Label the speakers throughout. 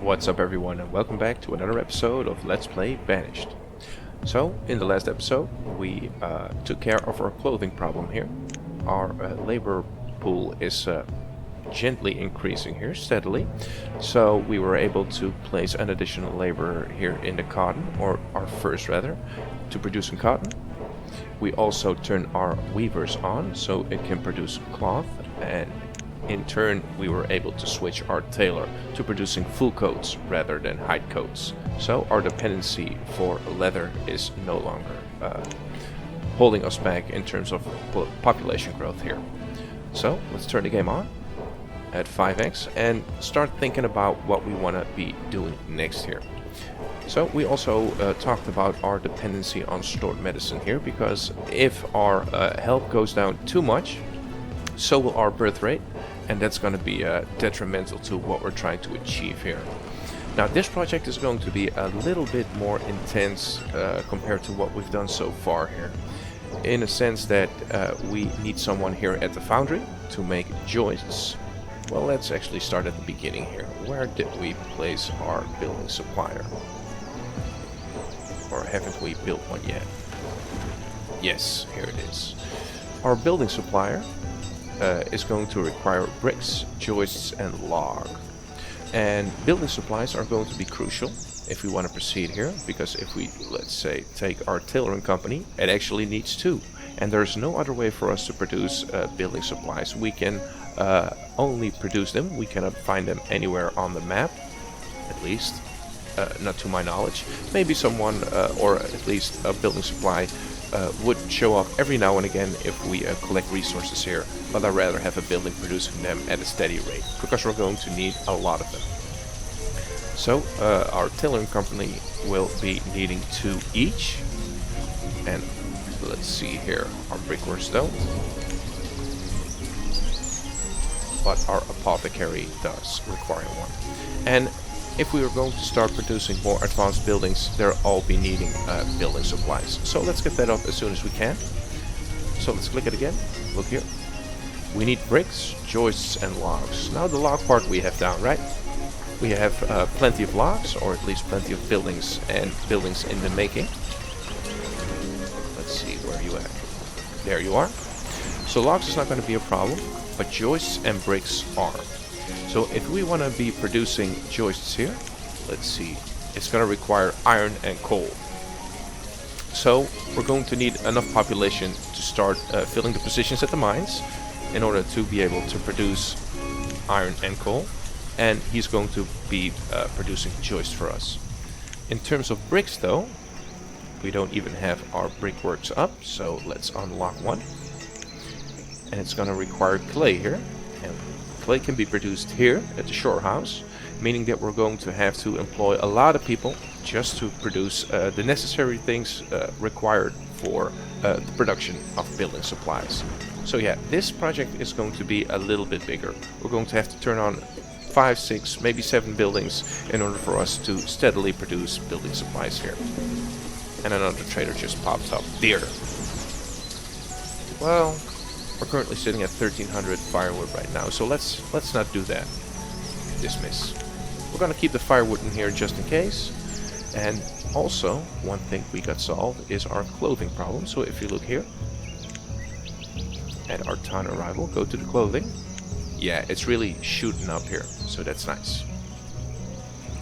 Speaker 1: What's up everyone and welcome back to another episode of Let's Play Banished. So, in the last episode we took care of our clothing problem here. Our labor pool is gently increasing here, steadily. So we were able to place an additional laborer here in the cotton, or our first rather, to produce some cotton. We also turned our weavers on so it can produce cloth, and in turn we were able to switch our tailor to producing full coats rather than hide coats. So our dependency for leather is no longer holding us back in terms of population growth here. So let's turn the game on at 5x and start thinking about what we want to be doing next here. So we also talked about our dependency on stored medicine here, because if our health goes down too much, so will our birth rate, and that's going to be detrimental to what we're trying to achieve here. Now this project is going to be a little bit more intense compared to what we've done so far here, in a sense that we need someone here at the foundry to make joists. Well, let's actually start at the beginning here. Where did we place our building supplier? Or haven't we built one yet? Yes, here it is. Our building supplier is going to require bricks, joists and log. And building supplies are going to be crucial if we want to proceed here, because if we, let's say, take our tailoring company, it actually needs two. And there's no other way for us to produce building supplies. We can only produce them. We cannot find them anywhere on the map, at least. Not to my knowledge. Maybe someone, or at least a building supply, would show up every now and again if we collect resources here, but I'd rather have a building producing them at a steady rate, because we're going to need a lot of them. So our tailoring company will be needing 2 each, and let's see here, our brickworks don't, but our apothecary does require 1. And if we are going to start producing more advanced buildings, they'll all be needing building supplies. So let's get that up as soon as we can. So let's click it again. Look here. We need bricks, joists and logs. Now the log part we have down, right? We have plenty of logs, or at least plenty of buildings and buildings in the making. Let's see, where are you at? There you are. So logs is not going to be a problem, but joists and bricks are. So if we want to be producing joists here, let's see, it's going to require iron and coal. So we're going to need enough population to start filling the positions at the mines in order to be able to produce iron and coal. And he's going to be producing joists for us. In terms of bricks though, we don't even have our brickworks up, so let's unlock one. And it's going to require clay here. And clay can be produced here at the shore house, meaning that we're going to have to employ a lot of people just to produce the necessary things required for the production of building supplies. So yeah, this project is going to be a little bit bigger. We're going to have to turn on 5, 6, maybe 7 buildings in order for us to steadily produce building supplies here. And another trader just popped up. Deer. Well, we're currently sitting at 1300 firewood right now, so let's not do that. Dismiss. We're gonna keep the firewood in here just in case. And also, one thing we got solved is our clothing problem. So if you look here at our town arrival, go to the clothing. Yeah, it's really shooting up here, so that's nice.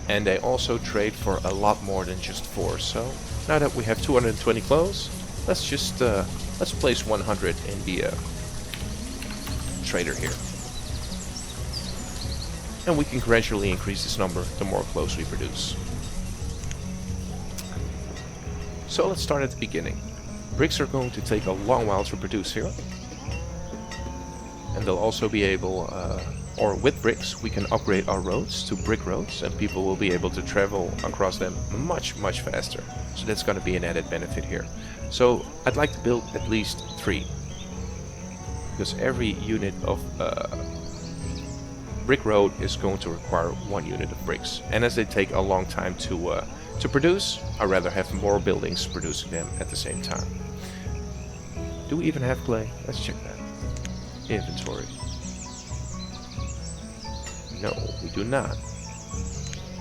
Speaker 1: And they also trade for a lot more than just 4. So now that we have 220 clothes, let's just let's place 100 in the trader here, and we can gradually increase this number the more clothes we produce. So let's start at the beginning. Bricks are going to take a long while to produce here, and they'll also be able, or with bricks we can upgrade our roads to brick roads, and people will be able to travel across them much faster. So that's going to be an added benefit here. So I'd like to build at least 3. Because every unit of brick road is going to require 1 unit of bricks, and as they take a long time to produce, I'd rather have more buildings producing them at the same time. Do we even have clay? Let's check that. Inventory. No, we do not.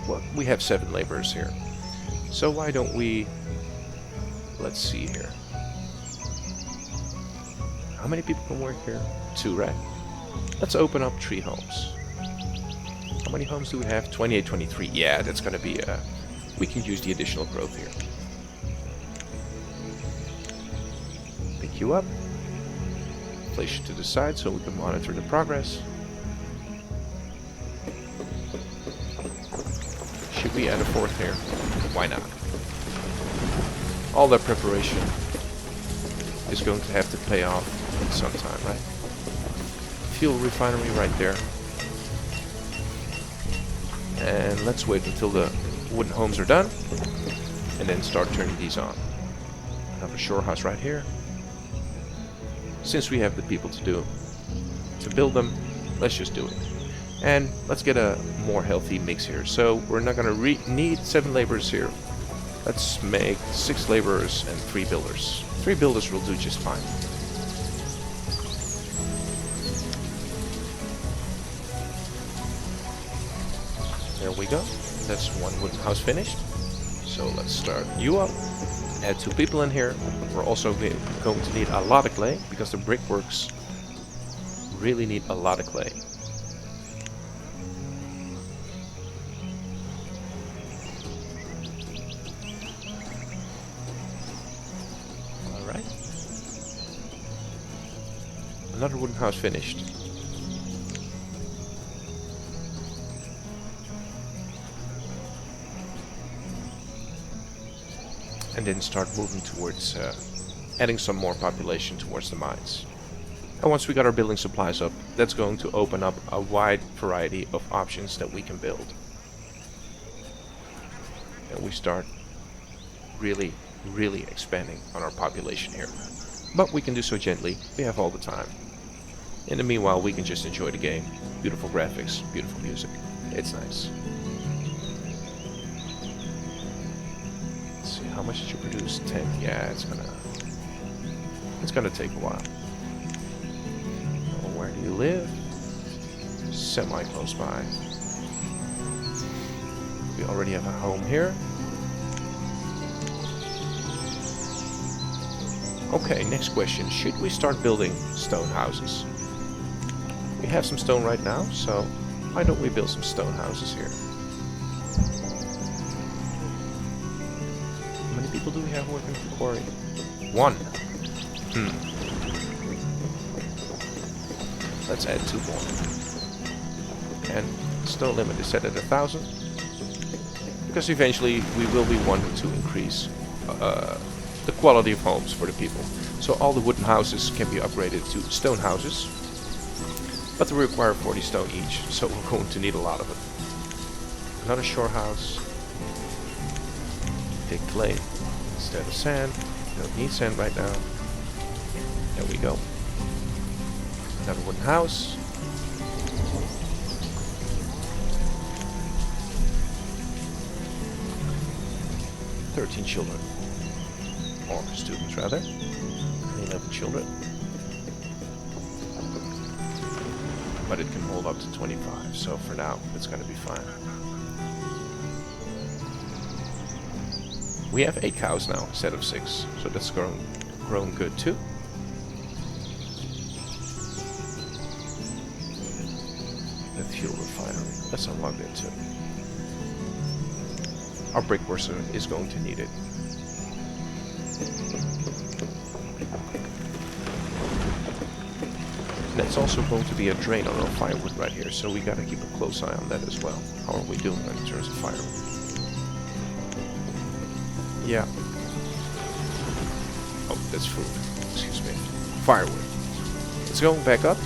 Speaker 1: Well, we have 7 laborers here. So why don't we... Let's see here. How many people can work here? 2, right? Let's open up 3 homes. How many homes do we have? 28, 23. Yeah, that's gonna be... we can use the additional growth here. Pick you up. Place you to the side so we can monitor the progress. Should we add a 4th here? Why not? All that preparation is going to have to pay off sometime, right? Fuel refinery right there. And let's wait until the wooden homes are done and then start turning these on. Another shore house right here. Since we have the people to build them, let's just do it. And let's get a more healthy mix here. So we're not going to need 7 laborers here. Let's make 6 laborers and 3 builders. 3 builders will do just fine. There we go. That's 1 wooden house finished. So let's start you up. Add 2 people in here. We're also going to need a lot of clay because the brickworks really need a lot of clay. Alright. Another wooden house finished. And then start moving towards adding some more population towards the mines. And once we got our building supplies up, that's going to open up a wide variety of options that we can build. And we start really, really expanding on our population here. But we can do so gently. We have all the time. In the meanwhile, we can just enjoy the game. Beautiful graphics, beautiful music. It's nice. How much did you produce? 10. Yeah, it's gonna take a while. Oh, where do you live? Semi close by. We already have a home here. Okay, next question. Should we start building stone houses? We have some stone right now, so why don't we build some stone houses here? How many people do we have working for quarry? 1. Let's add 2 more. And stone limit is set at 1,000. Because eventually we will be wanting to increase the quality of homes for the people. So all the wooden houses can be upgraded to stone houses. But they require 40 stone each, so we're going to need a lot of it. Another shore house. Take clay instead of sand. We don't need sand right now. There we go. Another wooden house. "13 children. Or students, rather. 11 children. But it can hold up to 25, so for now, it's going to be fine. We have 8 cows now instead of 6, so that's grown good too. The fuel refinery, let's unlock that too. Our brickworks is going to need it. And that's also going to be a drain on our firewood right here, so we gotta keep a close eye on that as well. How are we doing in terms of firewood? Yeah. Oh, that's food. Excuse me. Firewood. It's going back up,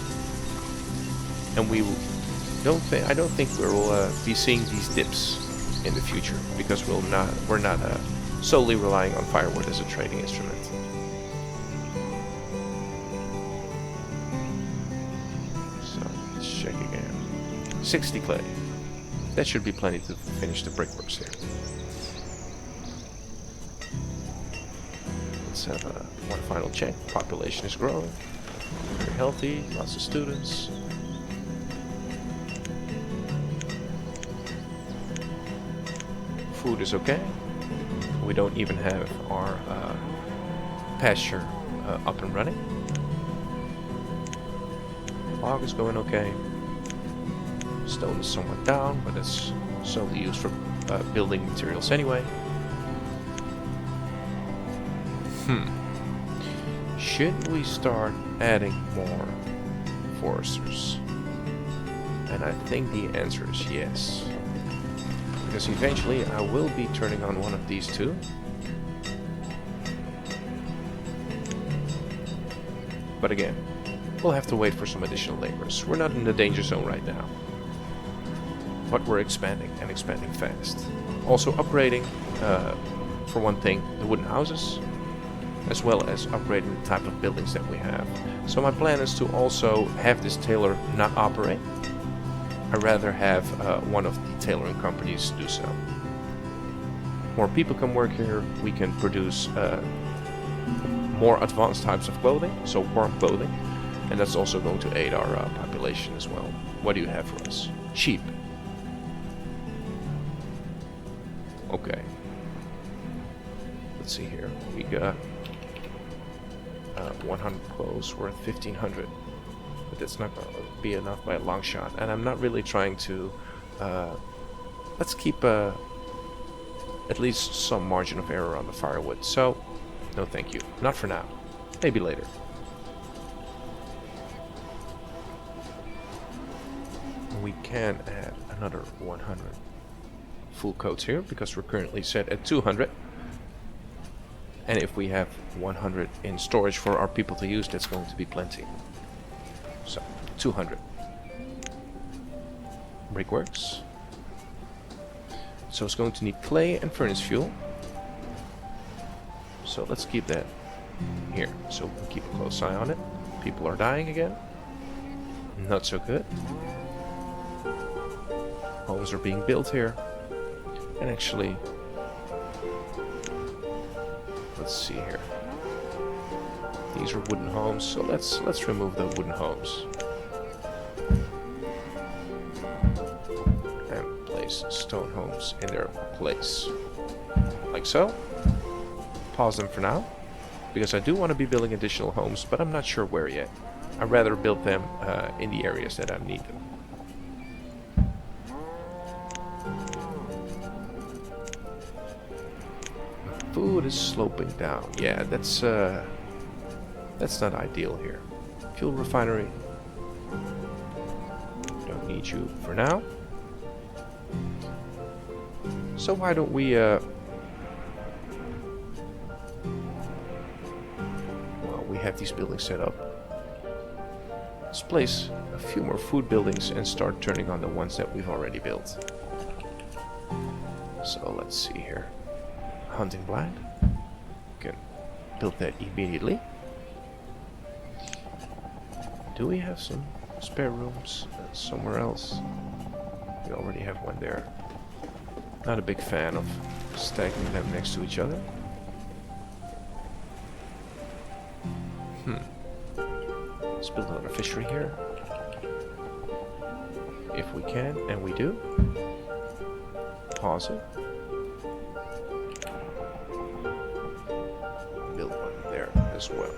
Speaker 1: and I don't think we'll be seeing these dips in the future because we're not solely relying on firewood as a trading instrument. So let's check again. 60 clay. That should be plenty to finish the brickworks here. Let's have one final check. Population is growing. Very healthy. Lots of students. food is okay. We don't even have our pasture up and running. Log is going okay. Stone is somewhat down, but it's solely used for building materials anyway. Should we start adding more foresters? And I think the answer is yes. Because eventually I will be turning on one of these two. But again, we'll have to wait for some additional laborers. We're not in the danger zone right now. But we're expanding, and expanding fast. Also upgrading, for one thing, the wooden houses, as well as upgrading the type of buildings that we have. So my plan is to also have this tailor not operate. I'd rather have one of the tailoring companies do so. More people can work here, we can produce more advanced types of clothing, so warm clothing, and that's also going to aid our population as well. What do you have for us? Sheep. Okay. Let's see here. We got 100 clothes worth 1,500. But that's not going to be enough by a long shot. And I'm not really trying to... let's keep at least some margin of error on the firewood. So, no thank you. Not for now. Maybe later. We can add another 100 full coats here, because we're currently set at 200. And if we have 100 in storage for our people to use, that's going to be plenty. So, 200. Brickworks. So it's going to need clay and furnace fuel. So let's keep that here, so we can keep a close eye on it. People are dying again. Not so good. Homes are being built here. And actually, let's see here. These are wooden homes, so let's remove the wooden homes. And place stone homes in their place. Like so. Pause them for now, because I do want to be building additional homes, but I'm not sure where yet. I'd rather build them in the areas that I need them. Food is sloping down. Yeah, that's not ideal here. Fuel refinery. Don't need you for now. So why don't we well, we have these buildings set up. Let's place a few more food buildings and start turning on the ones that we've already built. So let's see here. Hunting blind. Can build that immediately. Do we have some spare rooms somewhere else? We already have one there. Not a big fan of stacking them next to each other. Let's build another fishery here. If we can, and we do. Pause it. Build one there as well.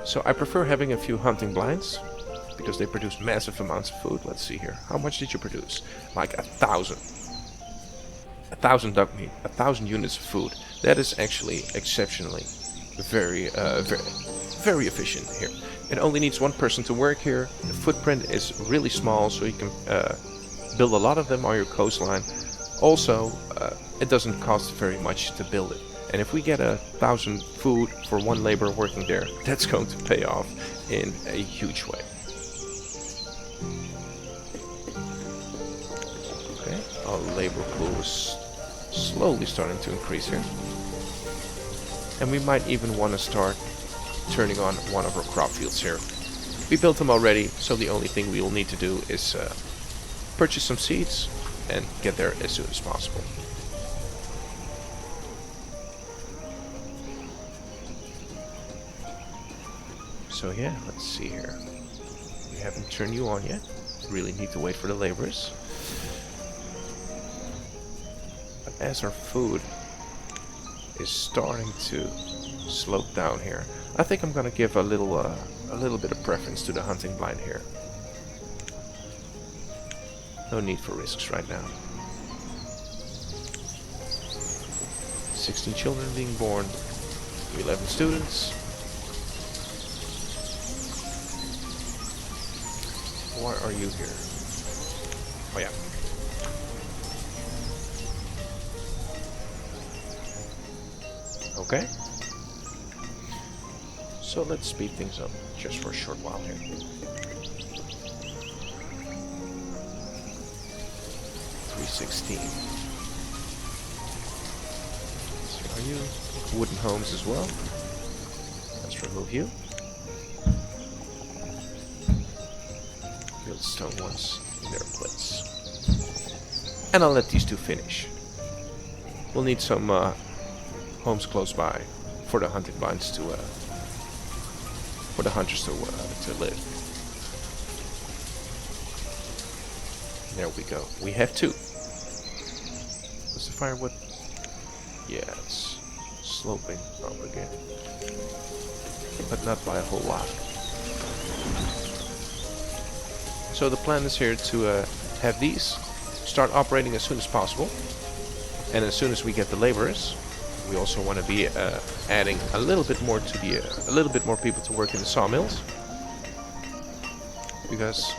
Speaker 1: So I prefer having a few hunting blinds, because they produce massive amounts of food. Let's see here. How much did you produce? Like 1,000. 1,000 duck meat. 1,000 units of food. That is actually exceptionally very efficient here. It only needs one person to work here. The footprint is really small, so you can build a lot of them on your coastline. Also, it doesn't cost very much to build it. And if we get 1,000 food for one laborer working there, that's going to pay off in a huge way. Okay, our labor pool is slowly starting to increase here. And we might even want to start turning on one of our crop fields here. We built them already, so the only thing we will need to do is purchase some seeds and get there as soon as possible. So yeah, let's see here. We haven't turned you on yet. really need to wait for the laborers. But as our food is starting to slope down here, I think I'm gonna give a little bit of preference to the hunting blind here. No need for risks right now. 16 children being born, 11 students. Why are you here? Oh yeah. Okay. So let's speed things up just for a short while here. $316. So are you wooden homes as well? Let's remove you. Build stone ones in their place. And I'll let these two finish. We'll need some homes close by for the hunting blinds to for the hunters to live. There we go. We have two. What's the firewood? Yeah, it's sloping up again, but not by a whole lot. So the plan is here to have these start operating as soon as possible, and as soon as we get the laborers, we also want to be adding a little bit more to the a little bit more people to work in the sawmills, because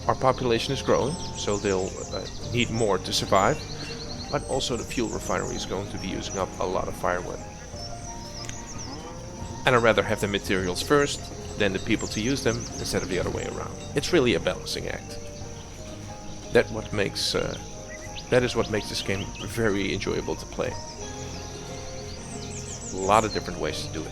Speaker 1: our population is growing, so they'll need more to survive. But also the fuel refinery is going to be using up a lot of firewood, and I'd rather have the materials first than the people to use them instead of the other way around. It's really a balancing act. That is what makes this game very enjoyable to play. A lot of different ways to do it.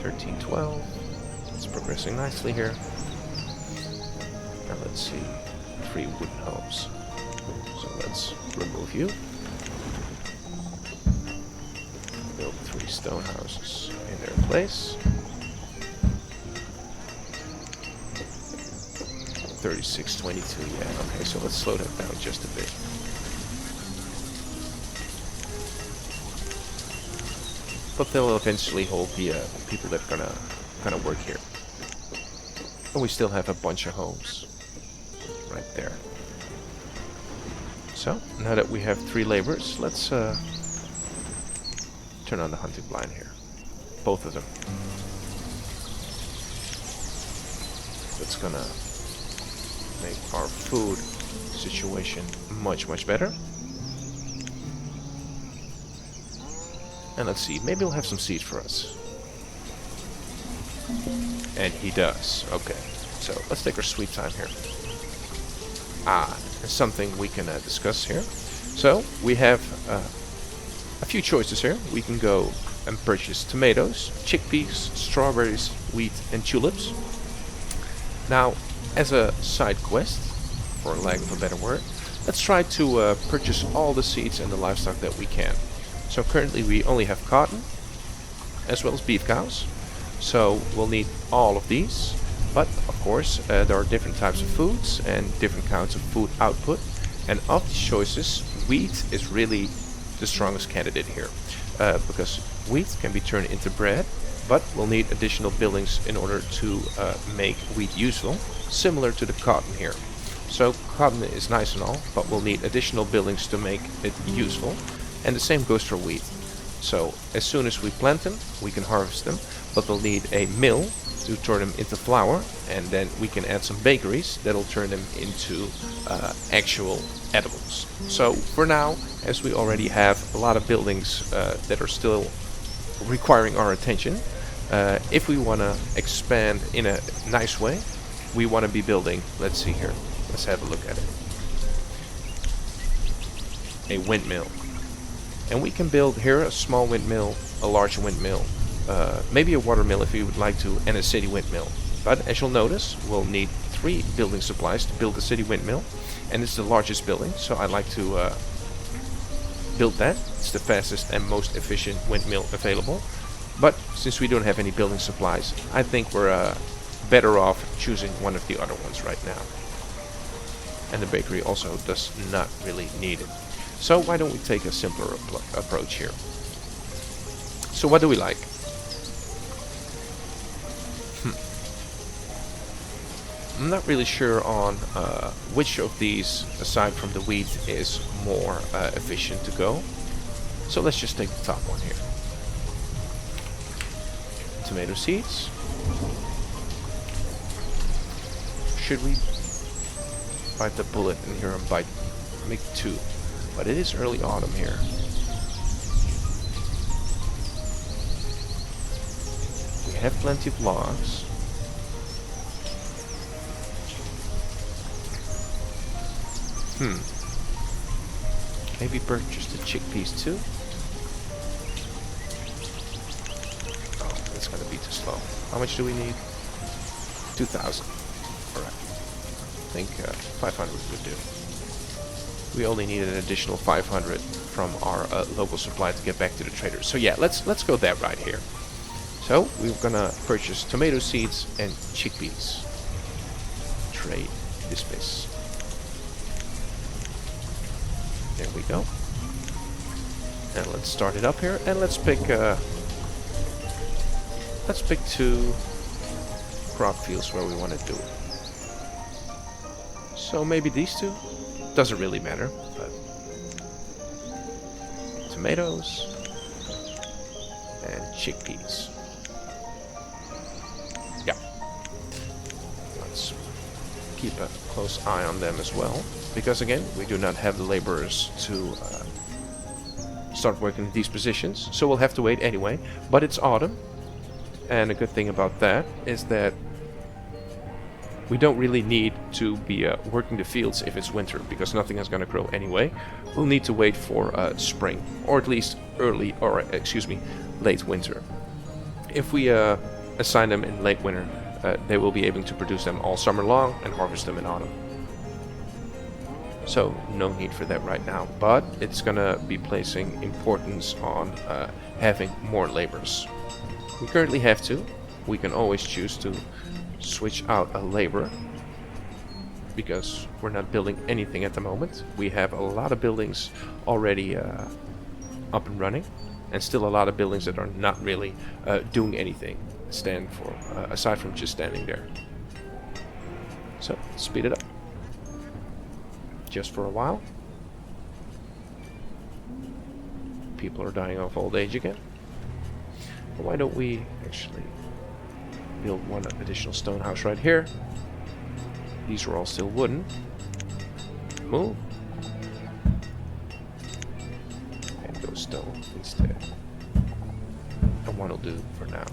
Speaker 1: $13.12. It's progressing nicely here. Now let's see. 3 wooden homes. So let's remove you. Build 3 stone houses in their place. 3622, yeah, okay, so let's slow that down just a bit. But they'll eventually hold the people that are gonna work here. And we still have a bunch of homes right there. So now that we have 3 laborers, let's turn on the hunting blind here. Both of them. That's gonna make our food situation much better. And let's see, maybe he'll have some seeds for us. And he does. Okay, so let's take our sweet time here. There's something we can discuss here. So we have a few choices here. We can go and purchase tomatoes, chickpeas, strawberries, wheat, and tulips. Now, as a side quest, for lack of a better word, let's try to purchase all the seeds and the livestock that we can. So currently we only have cotton, as well as beef cows. So we'll need all of these. But of course, there are different types of foods and different kinds of food output. And of these choices, wheat is really the strongest candidate here, because wheat can be turned into bread, but we'll need additional buildings in order to make wheat useful, similar to the cotton here. So cotton is nice and all, but we'll need additional buildings to make it useful, and the same goes for wheat. So as soon as we plant them, we can harvest them, but we'll need a mill to turn them into flour, and then we can add some bakeries that'll turn them into actual edibles. So for now, as we already have a lot of buildings that are still requiring our attention, if we want to expand in a nice way, we want to be building, let's see here, let's have a look at it, a windmill. And we can build here a small windmill, a large windmill, maybe a water mill if you would like to, and a city windmill. But as you'll notice, we'll need 3 building supplies to build the city windmill, and it's the largest building, so I like to build that. It's the fastest and most efficient windmill available. But since we don't have any building supplies, I think we're better off choosing one of the other ones right now. And the bakery also does not really need it. So why don't we take a simpler approach here? So what do we like? I'm not really sure on which of these, aside from the wheat, is more efficient to go. So let's just take the top one here. Tomato seeds. Should we bite the bullet in here and make 2? But it is early autumn here. We have plenty of logs. Maybe purchase the chickpeas too? Oh, that's gonna be too slow. How much do we need? 2,000. Alright. I think 500 would do. We only need an additional 500 from our local supply to get back to the traders. So yeah, let's go that right here. So we're gonna purchase tomato seeds and chickpeas. Trade dismiss. There we go. And let's start it up here, and let's pick 2 crop fields where we want to do it. So maybe these 2? Doesn't really matter, but tomatoes and chickpeas. Yeah. Let's keep a close eye on them as well. Because again, we do not have the laborers to start working in these positions, so we'll have to wait anyway. But it's autumn, and a good thing about that is that we don't really need to be working the fields if it's winter, because nothing is going to grow anyway. We'll need to wait for spring, or at least late winter. If we assign them in late winter, they will be able to produce them all summer long and harvest them in autumn. So no need for that right now, but it's gonna be placing importance on having more laborers. We currently have 2. We can always choose to switch out a laborer because we're not building anything at the moment. We have a lot of buildings already up and running, and still a lot of buildings that are not really doing anything aside from just standing there. So speed it up. Just for a while. People are dying of old age again. But why don't we actually build one additional stone house right here? These are all still wooden. Move. And go stone instead. And one will do for now.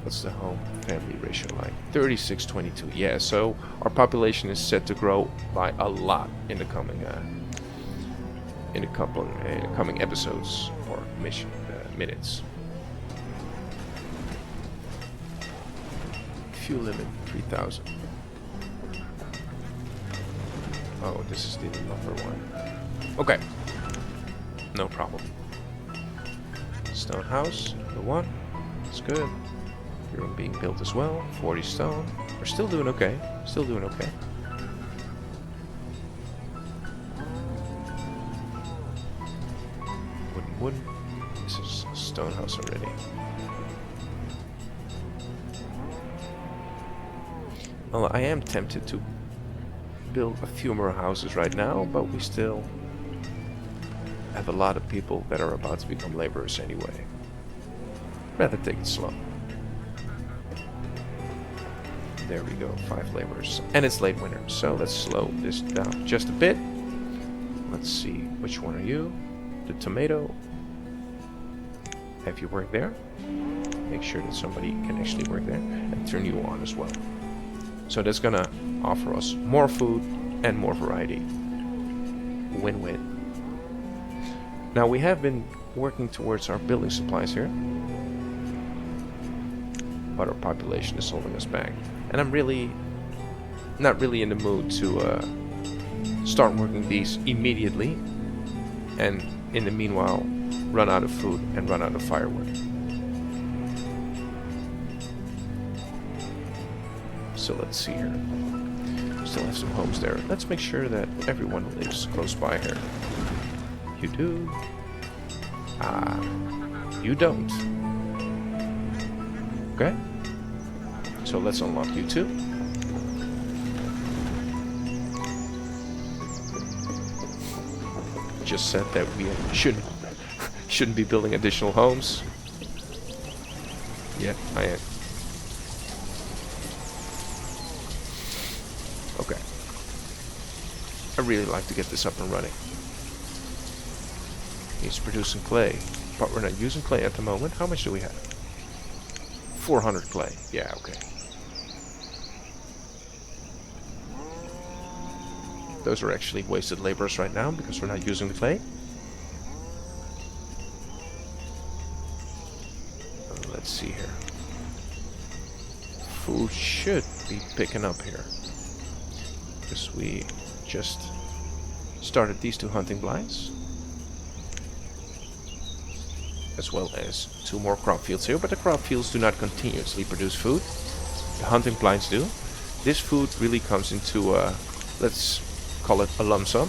Speaker 1: What's the home family ratio like? 36:22. Yeah, so our population is set to grow by a lot in the coming coming episodes or minutes. Fuel limit 3,000. Oh, this is the number one. Okay, no problem. Stone house, number 1. It's good. Room being built as well. 40 stone. We're still doing okay. Still doing okay. Wood. This is a stone house already. Well, I am tempted to build a few more houses right now, but we still have a lot of people that are about to become laborers anyway. Rather take it slow. There we go, 5 laborers. And it's late winter, so let's slow this down just a bit. Let's see, which one are you? The tomato. Have you worked there? Make sure that somebody can actually work there. And turn you on as well. So that's gonna offer us more food and more variety. Win-win. Now we have been working towards our building supplies here. But our population is holding us back. And I'm really not really in the mood to start working these immediately, and in the meanwhile run out of food and run out of firewood. So let's see here. Still have some homes there. Let's make sure that everyone lives close by here. You do. You don't. Okay. So let's unlock you too. Just said that we shouldn't be building additional homes. Yeah, I am. Okay. I really like to get this up and running. He's producing clay, but we're not using clay at the moment. How much do we have? 400 clay. Yeah, okay. Those are actually wasted laborers right now because we're not using the clay. Let's see here. Food should be picking up here, because we just started these 2 hunting blinds, as well as 2 more crop fields here, but the crop fields do not continuously produce food. The hunting blinds do. This food really comes into, let's call it a lump sum.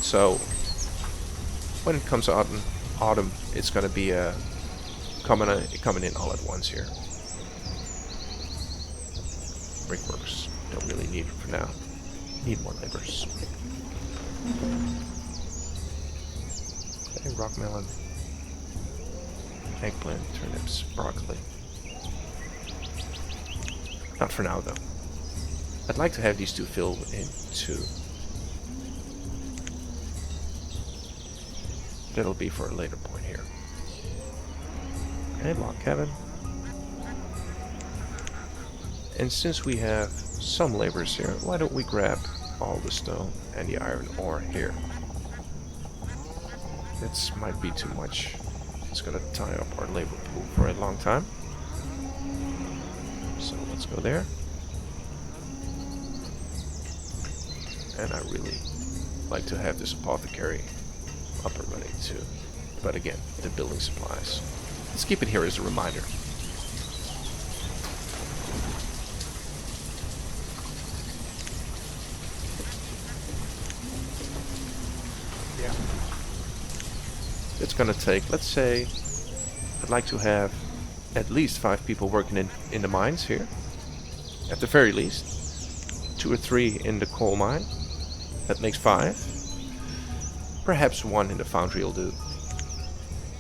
Speaker 1: So when it comes autumn, it's going to be coming in all at once here. Brickworks don't really need it for now. Need more laborers. Okay, rock melon, eggplant, turnips, broccoli. Not for now though. I'd like to have these 2 filled in too. That'll be for a later point here. Okay, log cabin. And since we have some laborers here, why don't we grab all the stone and the iron ore here? This might be too much. It's gonna tie up our labor pool for a long time. So let's go there. And I really like to have this apothecary up and running too. But again, the building supplies. Let's keep it here as a reminder. Yeah. It's gonna take, let's say, I'd like to have at least 5 people working in the mines here. At the very least. 2 or 3 in the coal mine. That makes 5. Perhaps 1 in the foundry will do.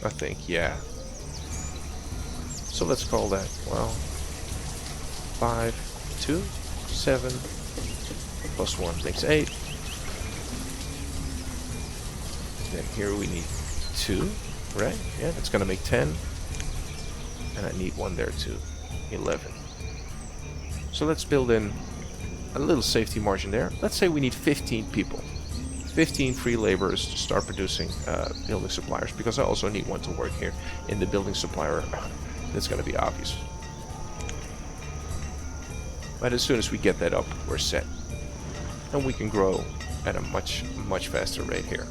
Speaker 1: I think, yeah. So let's call that, well, 5, 2, 7, plus 1 makes 8. Then here we need 2, right? Yeah, that's gonna make 10. And I need 1 there too, 11. So let's build in a little safety margin there. Let's say we need 15 people. 15 free laborers to start producing building suppliers, because I also need 1 to work here in the building supplier. That's going to be obvious. But as soon as we get that up, we're set. And we can grow at a much faster rate here.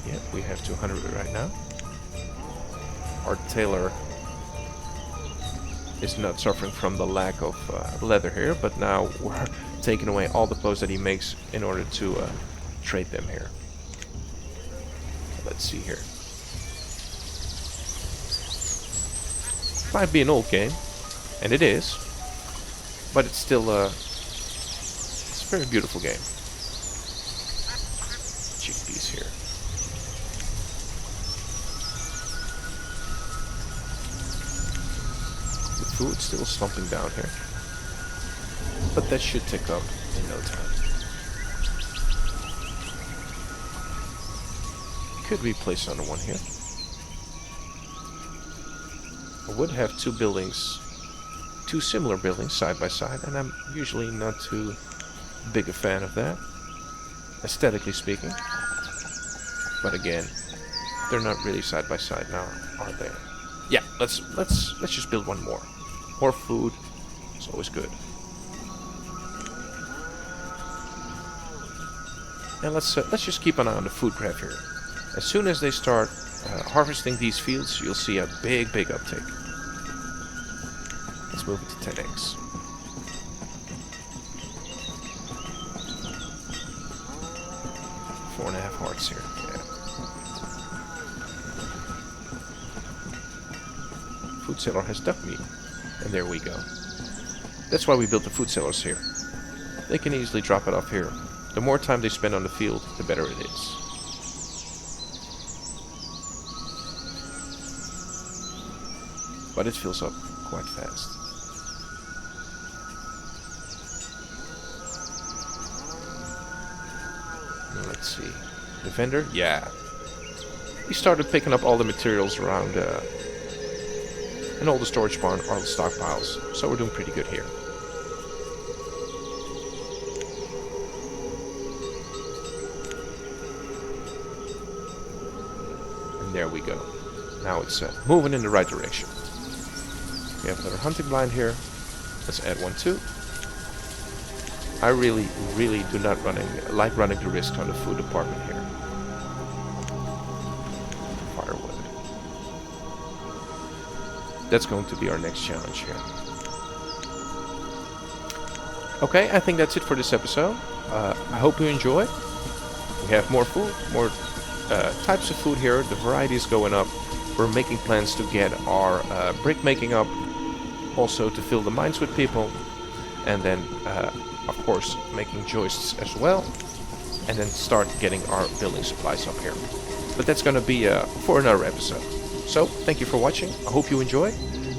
Speaker 1: Yeah, we have 200 right now. Our tailor is not suffering from the lack of leather here, but now we're taking away all the clothes that he makes in order to trade them here. Let's see here. Might be an old game, and it is, but it's still it's a very beautiful game. Chickpeas here. Food still slumping down here, but that should tick up in no time. Could we place another one here? I would have 2 buildings, 2 similar buildings side by side, and I'm usually not too big a fan of that, aesthetically speaking. But again, they're not really side by side now, are they? Yeah, let's just build 1 more. More food, It's always good. And let's just keep an eye on the food graph here. As soon as they start harvesting these fields, you'll see a big uptick. Let's move it to 10 eggs. Four and a half hearts here. Yeah. Food cellar has duck meat. And there we go. That's why we built the food cellars here. They can easily drop it off here. The more time they spend on the field, the better it is. But it fills up quite fast. Now let's see. The vendor? Yeah. He started picking up all the materials around and all the storage barn, all the stockpiles. So we're doing pretty good here. And there we go. Now it's moving in the right direction. We have another hunting blind here. Let's add one too. I really do not like running the risk on the food department here. Firewood. That's going to be our next challenge here. Okay, I think that's it for this episode. I hope you enjoy. We have more food, more types of food here. The variety is going up. We're making plans to get our brick making up, also to fill the mines with people, and then of course making joists as well, and then start getting our building supplies up here. But that's going to be for another episode. So thank you for watching. I hope you enjoy,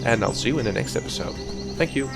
Speaker 1: and I'll see you in the next episode. Thank you.